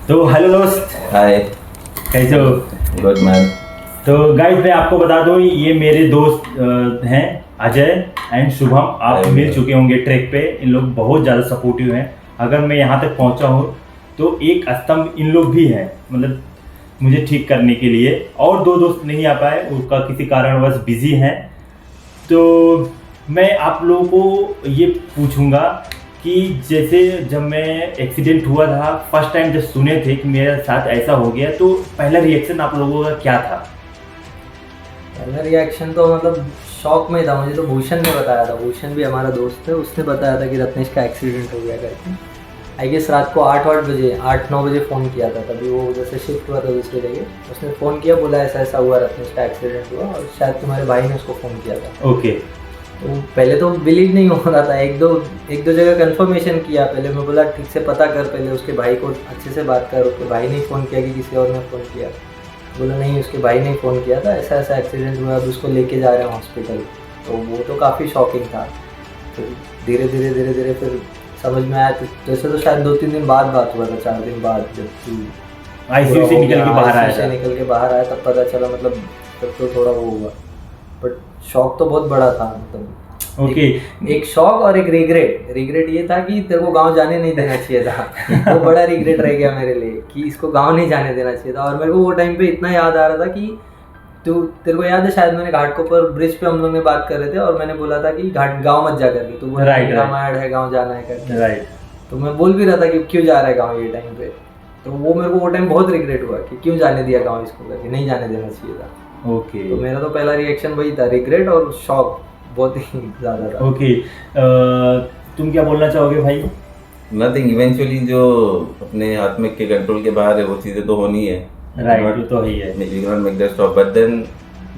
तो हेलो दोस्त, हाय। कैसे हो? Good man. तो गाइस मैं आपको बता दूं, ये मेरे दोस्त हैं अजय एंड शुभम। आप मिल चुके होंगे ट्रैक पे। इन लोग बहुत ज़्यादा सपोर्टिव हैं। अगर मैं यहाँ तक पहुँचा हूँ तो एक स्तंभ इन लोग भी हैं, मतलब मुझे ठीक करने के लिए। और दो दोस्त नहीं आ पाए, उनका किसी कारणवश बिजी हैं। तो मैं आप लोगों को ये पूछूंगा कि जैसे जब मैं एक्सीडेंट हुआ था फर्स्ट टाइम, जब सुने थे कि मेरे साथ ऐसा हो गया, तो पहला रिएक्शन आप लोगों का क्या था? पहला रिएक्शन तो मतलब शॉक में था। मुझे तो भूषण ने बताया था, भूषण भी हमारा दोस्त है, उसने बताया था कि रत्नेश का एक्सीडेंट हो गया करके। आई गेस रात को 8-9 बजे फ़ोन किया था। तभी वो जैसे शिफ्ट हुआ था दूसरी जगह, उसने फ़ोन किया, बोला ऐसा ऐसा हुआ, रत्नेश का एक्सीडेंट हुआ। और शायद तुम्हारे भाई ने उसको फ़ोन किया था। ओके। तो पहले तो बिलीव नहीं हो रहा था। एक दो जगह कंफर्मेशन किया। पहले मैं बोला ठीक से पता कर, पहले उसके भाई को अच्छे से बात कर। उसके भाई ने फ़ोन किया कि किसी और ने फ़ोन किया? बोला नहीं, उसके भाई ने फ़ोन किया था, ऐसा ऐसा एक्सीडेंट हुआ, अब उसको लेके जा रहे हैं हॉस्पिटल। तो वो तो काफ़ी शॉकिंग था। फिर धीरे धीरे फिर समझ में आया। तो जैसे तो शायद 2-3 दिन बाद बात हुआ था, 4 दिन बाद, जब तू आईसीयू से निकल के बाहर आया तब पता चला। मतलब तब तो थोड़ा वो हुआ, बट शॉक तो बहुत बड़ा था। मतलब ओके। एक शॉक और एक रिग्रेट ये था कि तेरे को गांव जाने नहीं देना चाहिए था। वो बड़ा रिग्रेट रह गया मेरे लिए कि इसको गांव नहीं जाने देना चाहिए था। और मेरे को वो टाइम पे इतना याद आ रहा था कि तेरे को याद है शायद, मैंने घाटकोपर ब्रिज पे हम लोग ने बात कर रहे थे और मैंने बोला था कि गाँव मत जा करके। तो बोला रामायण है, गाँव जाना है करके। राइट। तो मैं बोल भी रहा था कि क्यों जा रहा है गाँव ये टाइम पे। तो वो मेरे को वो टाइम बहुत रिग्रेट हुआ कि क्यों जाने दिया गाँव इसको करके, नहीं जाने देना चाहिए था। ओके। तो मेरा तो पहला रिएक्शन वही था, रिग्रेट और शॉक बहुत ही ज़्यादा था। ओके। तुम क्या बोलना चाहोगे भाई? नथिंग, इवेंचुअली जो अपने हाथ में के कंट्रोल के बाहर है वो चीज़ें तो होनी है। राइट, तो ही है। We can make that stop, but then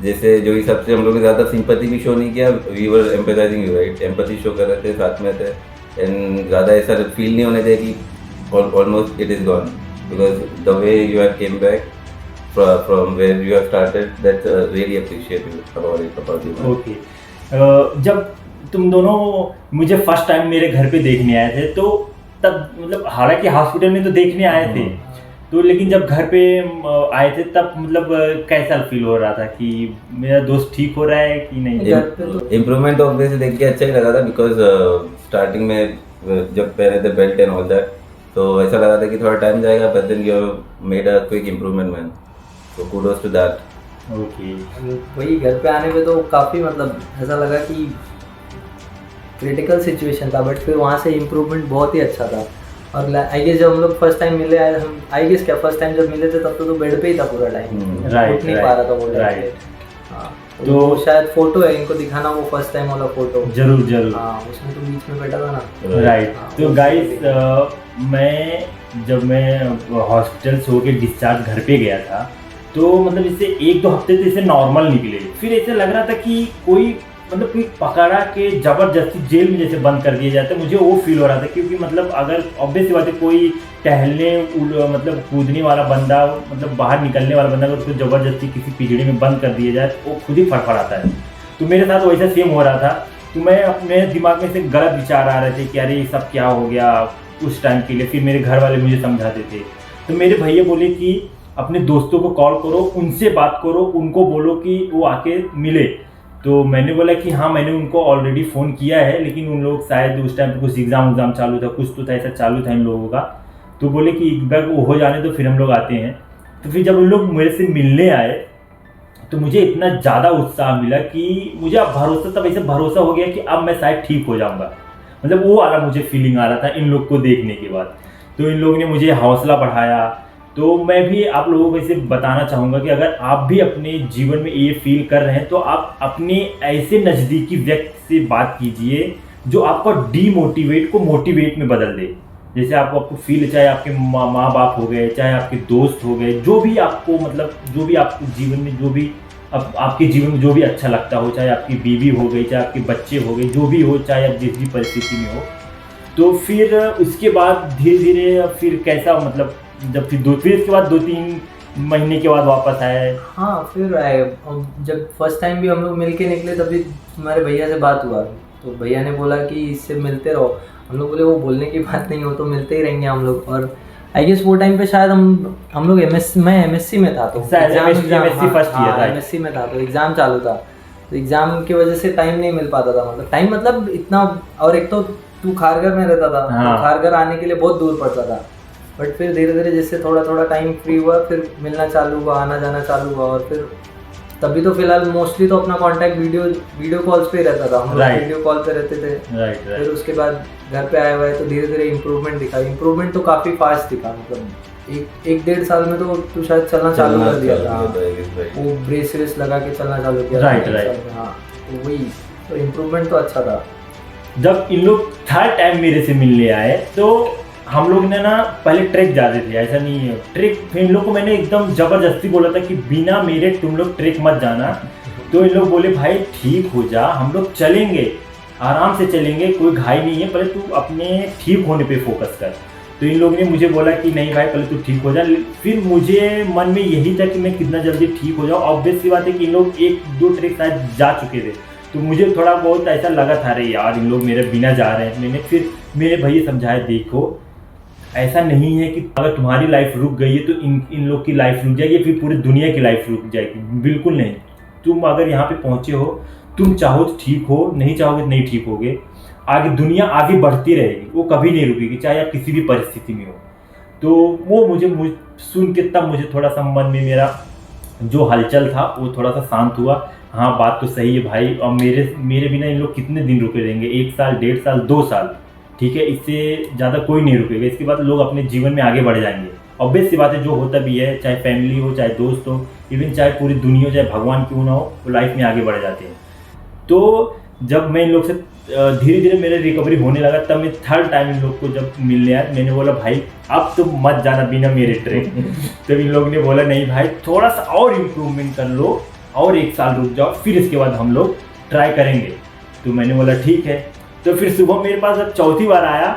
जैसे जो हिसाब से हम लोग ने ज़्यादा सिंपैथी भी शो नहीं किया, we were empathising you, right. Empathy show कर रहे थे, साथ में थे, एंड ज़्यादा ऐसा फील नहीं होने दिया कि almost it is gone, because the way you have came back from where you have started, that's really appreciative about it. Okay. जब तुम दोनों मुझे फर्स्ट टाइम मेरे घर पे देखने आए थे, तो तब मतलब हालांकि हॉस्पिटल में तो देखने आए थे, तो लेकिन जब घर पे आए थे तब मतलब कैसा फील हो रहा था कि मेरा दोस्त ठीक हो रहा है कि नहीं? इम्प्रूवमेंट ऑब्वियसली देख के अच्छा ही लगा था, बिकॉज स्टार्टिंग में जब पहने थे बेल्ट एंड ऑल दैट, तो ऐसा लगा था कि थोड़ा टाइम जाएगा, but then you made a quick improvement man, so kudos to that. Okay. वही घर पे आने पे तो काफ़ी मतलब ऐसा लगा कि क्रिटिकल सिचुएशन था, बट फिर वहाँ से इम्प्रूवमेंट बहुत ही अच्छा था। और आई गेस जब हम लोग फर्स्ट टाइम मिले आए, हम आई गेस क्या फर्स्ट टाइम जब मिले थे तब तो बेड पे ही था पूरा टाइम, राइट, उठ नहीं पा रहा था वो। राइट। हाँ, तो शायद फोटो है, इनको दिखाना वो फर्स्ट टाइम वाला फोटो। जरूर। हाँ, उसमें तो बीच में बैठा था ना। राइट। तो गाइस, जब मैं हॉस्पिटल से होके डिस्चार्ज घर पे गया था, तो मतलब इससे 1-2 हफ्ते तो इसे नॉर्मल निकले। फिर ऐसे लग रहा था कि कोई पकड़ा के जबरदस्ती जेल में जैसे बंद कर दिया जाता है, मुझे वो फील हो रहा था। क्योंकि मतलब अगर ऑब्वियस बात है, कोई टहलने मतलब कूदने वाला बंदा, मतलब बाहर निकलने वाला बंदा, अगर उसको जबरदस्ती किसी पिंजड़े में बंद कर दिया जाए तो वो खुद ही फड़फड़ाता है। तो मेरे साथ वैसा सेम हो रहा था। तो मैं अपने दिमाग में से गलत विचार आ रहे थे कि अरे ये सब क्या हो गया उस टाइम के लिए। फिर मेरे घर वाले मुझे समझाते थे, तो मेरे भैया बोले कि अपने दोस्तों को कॉल करो, उनसे बात करो, उनको बोलो कि वो आके मिले। तो मैंने बोला कि हाँ, मैंने उनको ऑलरेडी फ़ोन किया है, लेकिन उन लोग शायद उस टाइम पे कुछ एग्ज़ाम चालू था, कुछ तो था, ऐसा चालू था इन लोगों का। तो बोले कि एक बार वो हो जाने तो फिर हम लोग आते हैं। तो फिर जब उन लोग मेरे से मिलने आए तो मुझे इतना ज़्यादा उत्साह मिला कि मुझे अब तब ऐसे भरोसा हो गया कि अब मैं शायद ठीक हो जाऊँगा। मतलब वो वाला मुझे फीलिंग आ रहा था इन लोग को देखने के बाद। तो इन लोगों ने मुझे हौसला बढ़ाया। तो मैं भी आप लोगों को इसे बताना चाहूँगा कि अगर आप भी अपने जीवन में ये फील कर रहे हैं, तो आप अपने ऐसे नज़दीकी व्यक्ति से बात कीजिए जो आपका डीमोटिवेट को मोटिवेट में बदल दे। जैसे आपको फील, चाहे आपके माँ बाप हो गए, चाहे आपके दोस्त हो गए, जो भी आपको मतलब जो भी आपके जीवन में जो भी आपके जीवन में जो भी अच्छा लगता हो, चाहे आपकी बीवी हो गई, चाहे आपके बच्चे हो गए, जो भी हो, चाहे आप जिस भी परिस्थिति में हो, तो फिर उसके बाद धीरे धीरे फिर कैसा मतलब जब फिर इसके बाद 2-3 महीने के बाद वापस आए। हाँ, फिर आए। जब फर्स्ट टाइम भी हम लोग मिल के निकले, तभी तुम्हारे भैया से बात हुआ। तो भैया ने बोला कि इससे मिलते रहो। हम लोग बोले वो बोलने की बात नहीं हो, तो मिलते ही रहेंगे हम लोग। और आई गेस वो टाइम पे शायद हम लोग मैं एमएससी में था, तो शायद MSc फर्स्ट ईयर था। एमएससी में था, तो एग्जाम चालू था, तो एग्जाम की वजह से टाइम नहीं मिल पाता था, मतलब टाइम मतलब इतना। और एक तो तू खारघर में रहता था, हाँ। तो खारघर आने के लिए बहुत दूर पड़ता था। बट फिर धीरे धीरे जैसे थोड़ा थोड़ा टाइम फ्री हुआ, फिर मिलना चालू हुआ, आना जाना चालू हुआ, और फिर तभी तो फिलहाल मोस्टली तो अपना कांटेक्ट वीडियो कॉल्स पे ही रहता था, हम लोग Right. वीडियो कॉल पे रहते थे। राइट फिर उसके बाद घर पे आए हुए तो धीरे धीरे इम्प्रूवमेंट दिखा, इम्प्रूवमेंट तो काफ़ी फास्ट दिखा, मतलब एक डेढ़ साल में तो तू शायद चलना चालू कर दिया था, वो ब्रेस व्रेस लगा के चलना चालू किया था। Right, right. हाँ, तो वही तो इम्प्रूवमेंट तो अच्छा था। जब इन लोग थर्ड टाइम मेरे से मिलने आए तो हम लोग ने ना पहले ट्रैक जाते थे, ऐसा नहीं है ट्रैक, फिर इन लोग को मैंने एकदम जबरदस्ती बोला था कि बिना मेरे तुम लोग ट्रैक मत जाना। तो इन लोग बोले भाई ठीक हो जा, हम लोग चलेंगे, आराम से चलेंगे, कोई घाई नहीं है, पहले तू अपने ठीक होने पे फोकस कर। तो इन लोगों ने मुझे बोला कि नहीं भाई पहले तू ठीक हो जा। फिर मुझे मन में यही था कि मैं कितना जल्दी ठीक हो जाऊँ। ऑब्वियस सी बात है कि इन लोग 1-2 ट्रैक शायद जा चुके थे, तो मुझे थोड़ा बहुत ऐसा लगा था अरे यार इन लोग मेरे बिना जा रहे हैं। मैंने फिर मेरे भैया समझाया देखो ऐसा नहीं है कि अगर तुम्हारी लाइफ रुक गई है तो इन लोग की लाइफ रुक जाएगी, फिर पूरी दुनिया की लाइफ रुक जाएगी, बिल्कुल नहीं। तुम अगर यहाँ पे पहुँचे हो, तुम चाहो तो ठीक हो, नहीं चाहोगे तो नहीं ठीक होगे। आगे दुनिया आगे बढ़ती रहेगी, वो कभी नहीं रुकेगी, चाहे आप किसी भी परिस्थिति में हो। तो वो मुझे सुन के तब मुझे थोड़ा सा मन में मेरा जो हलचल था वो थोड़ा सा शांत हुआ। हाँ बात तो सही है भाई, और मेरे बिना इन लोग कितने दिन रुके रहेंगे, 1 साल, 1.5 साल, 2 साल, ठीक है, इससे ज़्यादा कोई नहीं रुकेगा। इसके बाद लोग अपने जीवन में आगे बढ़ जाएंगे। ऑब्वियस सी बात है, जो होता भी है, चाहे फैमिली हो, चाहे दोस्त हो, इवन चाहे पूरी दुनिया हो, चाहे भगवान क्यों ना हो, वो लाइफ में आगे बढ़ जाते हैं। तो जब मैं इन लोग से धीरे धीरे मेरे रिकवरी होने लगा, तब मैं थर्ड टाइम इन लोग को जब मिलने आया, मैंने बोला भाई अब तो मत जाना बिना मेरे ट्रैक। तब इन लोग ने बोला नहीं भाई थोड़ा सा और इम्प्रूवमेंट कर लो, और 1 साल रुक जाओ, फिर इसके बाद हम लोग ट्राई करेंगे। तो मैंने बोला ठीक है। तो फिर सुबह मेरे पास जब चौथी बार आया,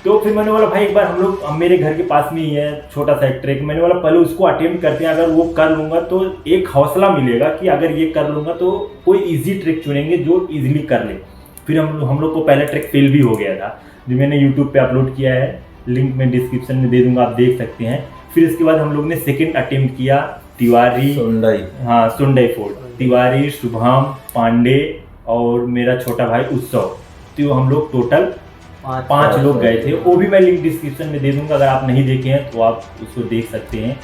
तो फिर मैंने बोला भाई एक बार हम लोग, मेरे घर के पास में ही है छोटा सा एक ट्रैक, मैंने बोला पहले उसको अटेम्प्ट करते हैं, अगर वो कर लूँगा तो एक हौसला मिलेगा कि अगर ये कर लूँगा तो कोई ईजी ट्रैक चुनेंगे जो ईजिली कर ले। फिर हम लोग को पहला ट्रैक फेल भी हो गया था, जो मैंने यूट्यूब पे अपलोड किया है, लिंक मैं डिस्क्रिप्शन में दे दूँगा, आप देख सकते हैं। फिर इसके बाद हम लोग ने सेकेंड अटेम्प्ट किया, तिवारी, हाँ सुंडई फोर्ट, तिवारी, शुभम, पांडे और मेरा छोटा भाई उत्सव, तो हम लोग टोटल 5 लोग गए थे। वो भी मैं लिंक डिस्क्रिप्शन में दे दूंगा, अगर आप नहीं देखे हैं तो आप उसको देख सकते हैं।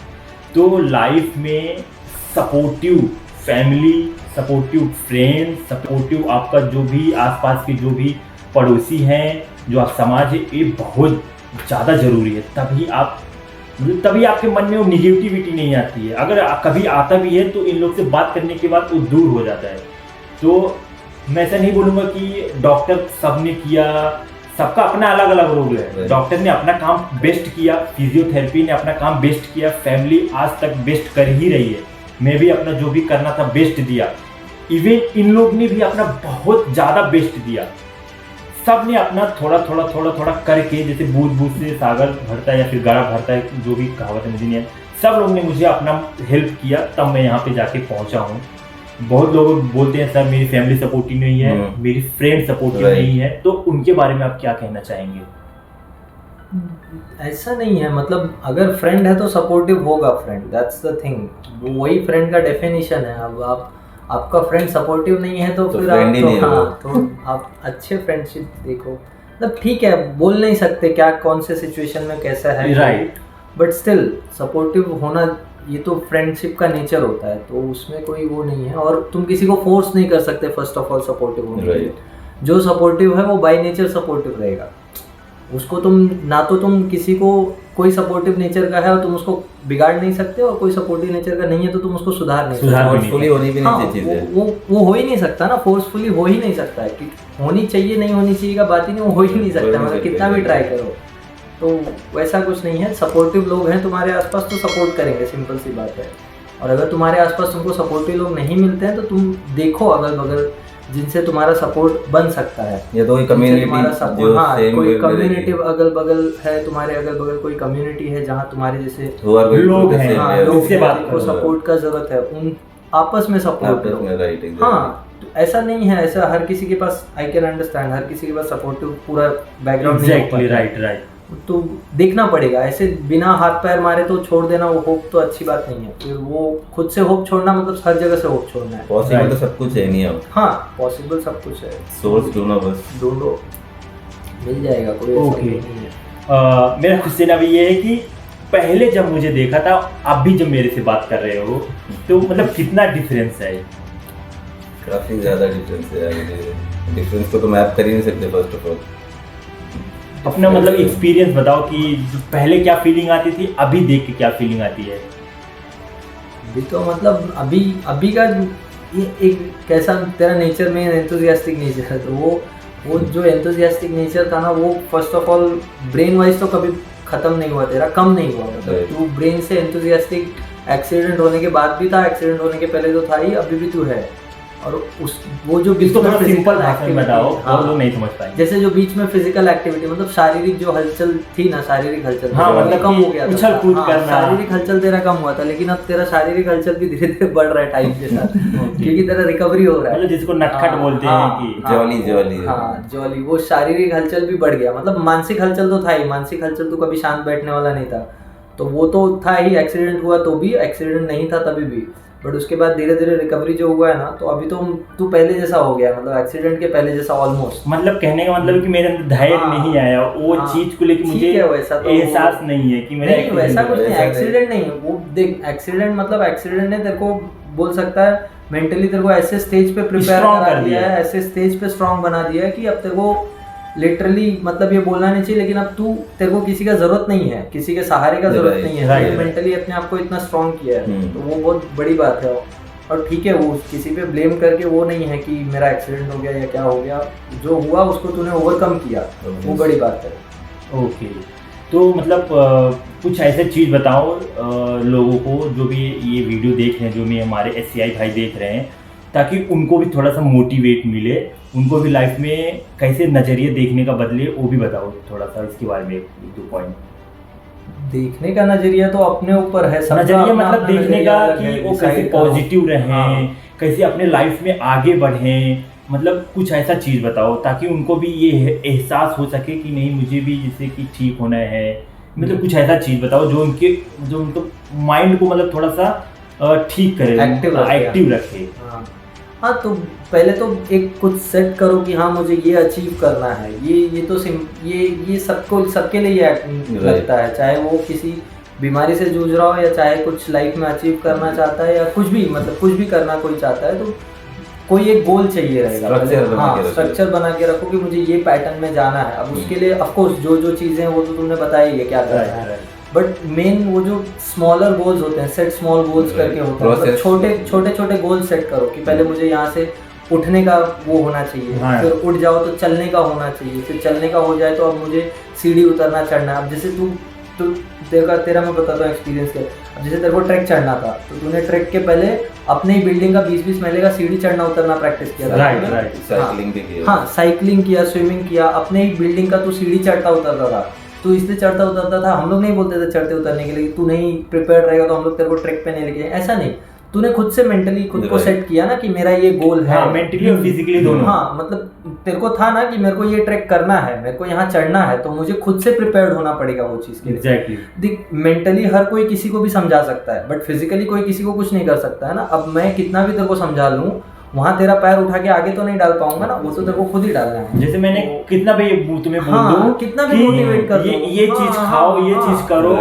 तो लाइफ में supportive family, supportive friend, supportive आपका जो भी आसपास के जो भी पड़ोसी हैं, जो आप समाज है, ये बहुत ज़्यादा ज़रूरी है। तभी आपके मन में वो निगेटिविटी नहीं आती है। अगर कभी आता भी है तो इन लोग से बात करने के बाद वो दूर हो जाता है। तो मैं ऐसा नहीं बोलूँगा कि डॉक्टर सबने किया, सबका अपना अलग अलग रोल है। डॉक्टर ने अपना काम बेस्ट किया, फिजियोथेरेपी ने अपना काम बेस्ट किया, फैमिली आज तक बेस्ट कर ही रही है, मैं भी अपना जो भी करना था बेस्ट दिया, इवन इन लोग ने भी अपना बहुत ज़्यादा बेस्ट दिया। सब ने अपना थोड़ा थोड़ा करके, जैसे बूंद बूंद से सागर भरता है या फिर गाढ़ा भरता है, जो भी कहावत है, सब लोग ने मुझे अपना हेल्प किया, तब मैं यहाँ पे जाके पहुँचा हूँ। बहुत लोग बोलते हैं सर मेरी फैमिली सपोर्टिव नहीं है, मेरी फ्रेंड सपोर्टिव नहीं है, तो उनके बारे में आप क्या कहना चाहेंगे? ऐसा नहीं है, मतलब अगर फ्रेंड है तो सपोर्टिव होगा फ्रेंड, दैट्स द थिंग, वही फ्रेंड का डेफिनेशन है। अब आपका फ्रेंड सपोर्टिव नहीं है तो फिर आप तो आप अच्छे फ्रेंडशिप देखो। मतलब ठीक है, बोल नहीं सकते क्या कौन से सिचुएशन में कैसा है, राइट, बट स्टिल सपोर्टिव होना ये तो फ्रेंडशिप का नेचर होता है, तो उसमें कोई वो नहीं है। और तुम किसी को फोर्स नहीं कर सकते फर्स्ट ऑफ ऑल सपोर्टिव होने के लिए। जो सपोर्टिव है वो बाय नेचर सपोर्टिव रहेगा, उसको तुम ना तो तुम किसी को, कोई सपोर्टिव नेचर का है और तुम उसको बिगाड़ नहीं सकते, और कोई सपोर्टिव नेचर का नहीं है तो तुम उसको सुधार नहीं सकते। फोर्सफुली होनी भी नहीं चाहिए, वो हो ही नहीं सकता ना, फोर्सफुली हो ही नहीं सकता है कि होनी चाहिए नहीं होनी चाहिए का बात ही नहीं, वो हो ही नहीं सकता, मतलब कितना भी ट्राई करो। तो वैसा कुछ नहीं है, सपोर्टिव लोग हैं तुम्हारे आसपास तो सपोर्ट करेंगे, सिंपल सी बात है। और अगर तुम्हारे आसपास तुमको सपोर्टिव लोग नहीं मिलते हैं तो तुम देखो अगल बगल जिनसे तुम्हारा सपोर्ट बन सकता है, या तो कोई कम्युनिटी, कोई कम्युनिटी अगल बगल है, तुम्हारे अगल बगल कोई कम्युनिटी है जहाँ तुम्हारे जैसे लोग हैं, लोग से बात को सपोर्ट का जरूरत है, उन आपस में सपोर्ट करो। हाँ, ऐसा नहीं है, ऐसा हर किसी के पास, आई कैन अंडरस्टैंड, हर किसी के पास सपोर्टिव पूरा बैकग्राउंड नहीं होता है। राइट। तो देखना पड़ेगा। ऐसे बिना हाथ पैर मारे तो छोड़ देना वो होप तो अच्छी बात नहीं है। फिर वो खुद से होप छोड़ना मतलब हर जगह से होप छोड़ना है। पॉसिबल तो सब कुछ है नहीं अब, हाँ पॉसिबल सब कुछ है, सोर्स ढूंढो बस। ढूंढो मिल जाएगा, कोई ऐसा ओके। नहीं है। मेरा क्वेश्चन अभी ये है कि पहले जब मुझे देखा था, अभी जब मेरे से बात कर रहे हो, तो मतलब कितना डिफरेंस है? काफी ज्यादा डिफरेंस है यार, डिफरेंस को तो मैप कर ही नहीं सकते फर्स्ट ऑफ ऑल। अपना मतलब एक्सपीरियंस बताओ कि जो पहले क्या फीलिंग आती थी, अभी देख के क्या फीलिंग आती है? अभी तो मतलब अभी का ये एक कैसा तेरा नेचर में एंथुसियास्टिक नेचर है, तो वो जो एंथुसियास्टिक नेचर था ना, वो first of all brain wise तो कभी खत्म नहीं हुआ तेरा, कम नहीं हुआ। मतलब तू ब्रेन से एंथुसियास्टिक एक्सीडेंट होने के बाद भी था, एक्सीडेंट होने के पहले तो था ही, अभी भी तू है। और वो जो इसको थोड़ा physical सिंपल भाषा में activity, बताओ, हाँ, वो लोग नहीं समझ पाएंगे। जैसे जो बीच में फिजिकल एक्टिविटी मतलब शारीरिक जो हलचल थी ना, शारीरिक हलचल हाँ, वो मतलब कम कि हो गया था। उछल कूद हाँ, करना। शारीरिक हलचल तेरा कम हुआ था, लेकिन अब तेरा शारीरिक हलचल भी धीरे धीरे बढ़ रहा है टाइम के साथ क्योंकि तेरा रिकवरी हो रहा है। मतलब जिसको नटखट हाँ, बोलते हाँ, हैं कि जॉली हाँ जॉली, वो शारीरिक हलचल भी बढ़ गया। मतलब मानसिक हलचल तो था ही, मानसिक हलचल तो कभी शांत बैठने वाला नहीं था, तो वो तो था ही। एक्सीडेंट हुआ तो भी, एक्सीडेंट नहीं था तभी भी, बट उसके बाद धीरे धीरे रिकवरी जो हुआ है ना, तो अभी तो तू पहले जैसा हो गया, मतलब एक्सीडेंट के पहले जैसा ऑलमोस्ट। मतलब कहने का मतलब है कि मेरे अंदर धैर्य हाँ, नहीं आया, वो हाँ, चीज को लेकर ठीक मुझे है, वैसा तो एहसास नहीं है कि मेरा नहीं, वैसा कुछ नहीं, वैसा नहीं। एक्सीडेंट नहीं है वो। देख एक्सीडेंट मतलब एक्सीडेंट ने तेरे को बोल सकता है मेंटली तेरे को ऐसे स्टेज पे प्रिपेयर Strong करा कर दिया दिया है, ऐसे स्टेज पे स्ट्रांग बना दिया है कि अब तेरे को लिटरली मतलब ये बोलना नहीं चाहिए, लेकिन अब तेरे को किसी का जरूरत नहीं है, किसी के सहारे का जरूरत नहीं है। right. मेंटली अपने आप को इतना स्ट्रांग किया है, हम्म। तो वो बहुत बड़ी बात है। और ठीक है, वो किसी पे ब्लेम करके वो नहीं है कि मेरा एक्सीडेंट हो गया या क्या हो गया, जो हुआ उसको तूने ओवरकम किया, वो बड़ी बात है। ओके। तो मतलब कुछ ऐसे चीज़ बताओ लोगों को जो भी ये वीडियो देख रहे हैं, जो भी हमारे SCI भाई देख रहे हैं, ताकि उनको भी थोड़ा सा मोटिवेट मिले, उनको भी लाइफ में कैसे नज़रिए देखने का बदले, वो भी बताओ थोड़ा सा इसके बारे में 1-2 पॉइंट। देखने का नजरिया तो अपने ऊपर है, सबका नजरिया अपना मतलब अपना देखने नजरिया का अलग कि है, वो decide कैसे करो। पॉजिटिव रहें, हाँ। कैसे अपने लाइफ में आगे बढ़ें, मतलब कुछ ऐसा चीज़ बताओ ताकि उनको भी ये एहसास हो सके कि नहीं मुझे भी जैसे कि ठीक होना है। मतलब कुछ ऐसा चीज़ बताओ जो उनको माइंड को मतलब थोड़ा सा ठीक करे, एक्टिव रखे। हाँ तो पहले तो एक कुछ सेट करो कि हाँ मुझे ये अचीव करना है, ये तो ये सबके लिए ये लगता है, चाहे वो किसी बीमारी से जूझ रहा हो या चाहे कुछ लाइफ में अचीव करना चाहता है या कुछ भी, मतलब कुछ भी करना कोई चाहता है, तो कोई एक गोल चाहिए रहेगा। स्ट्रक्चर बना के रखो कि मुझे ये पैटर्न में जाना है। अब उसके लिए ऑफकोर्स जो चीज़ें हैं वो तो तुमने बताई है क्या करना है, बट मेन वो जो स्मॉलर गोल्स होते हैं, सेट स्मॉल गोल्स करके होते हैं, मतलब छोटे गोल सेट करो कि पहले मुझे यहाँ से उठने का वो होना चाहिए, फिर उठ जाओ तो चलने का होना चाहिए, फिर चलने का हो जाए तो अब मुझे सीढ़ी उतरना चढ़ना है। अब जैसे तू तेरा मैं बताता हूँ एक्सपीरियंस के। अब जैसे तेरे को ट्रैक चढ़ना था तो तूने ट्रैक के पहले अपने ही बिल्डिंग का 20-20 महले का सीढ़ी चढ़ना उतरना प्रैक्टिस किया था। साइकिलिंग भी किया। हाँ, साइकिलिंग किया, स्विमिंग किया, अपने ही बिल्डिंग का तू सीढ़ी चढ़ता उतरता था। तू इसलिए चढ़ता उतरता था, हम लोग नहीं बोलते थे चढ़ते उतरने के लिए, तू नहीं प्रिपेयर रहेगा तो हम लोग तेरे को ट्रैक पे नहीं लेके जाएंगे, ऐसा नहीं। तूने खुद से मेंटली खुद को सेट किया ना कि मेरा ये गोल है, मेंटली और फिजिकली दोनों। हाँ, मतलब तेरे को था ना कि मेरे को ये ट्रैक करना है, मेरे को यहाँ चढ़ना है, तो मुझे खुद से प्रिपेयर्ड होना पड़ेगा वो चीज़ के लिए। एग्जैक्टली। देख मेंटली हर कोई किसी को भी समझा सकता है, बट फिजिकली कोई किसी को कुछ नहीं कर सकता है ना। अब मैं कितना भी तेरे को समझा लूँ, वहाँ तेरा पैर उठा के आगे तो नहीं डाल पाऊंगा ना, वो तो तेरे को खुद ही डालना है। जैसे मैंने कितना भी तुम्हें बोल दूं, कितना भी मोटिवेट कर ये चीज खाओ, ये चीज करो,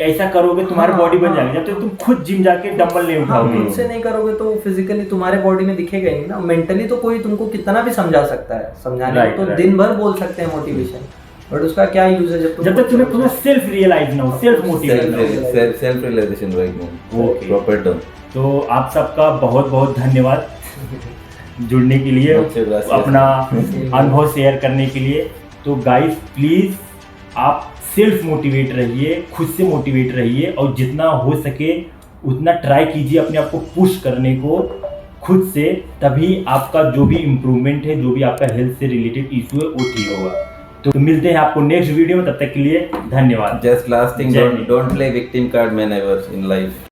ऐसा करोगे तुम्हारी बॉडी बन जाएगी। जब तक तुम खुद जिम जाके डंबल नहीं उठाओगे, खुद से नहीं करोगे तो फिजिकली तुम्हारे बॉडी में दिखेगा ही ना। मेंटली तो कोई तुमको कितना भी समझा सकता है, समझाने को तो दिन भर बोल सकते हैं मोटिवेशन, बट उसका क्या यूज है जब तक तुम्हें पूरा सेल्फ रियलाइज ना हो, self motivation, self realisation right now. Okay, proper term. तो आप सबका बहुत बहुत धन्यवाद जुड़ने के लिए, अपना अनुभव शेयर करने के लिए। तो गाइस प्लीज आप सेल्फ मोटिवेट रहिए, खुद से मोटिवेट रहिए, और जितना हो सके उतना ट्राई कीजिए अपने आप को पुश करने को खुद से, तभी आपका जो भी इम्प्रूवमेंट है, जो भी आपका हेल्थ से रिलेटेड इशू है वो ठीक होगा। तो मिलते हैं आपको नेक्स्ट वीडियो में, तब तक के लिए धन्यवाद। Just last thing, don't play victim card man ever in life.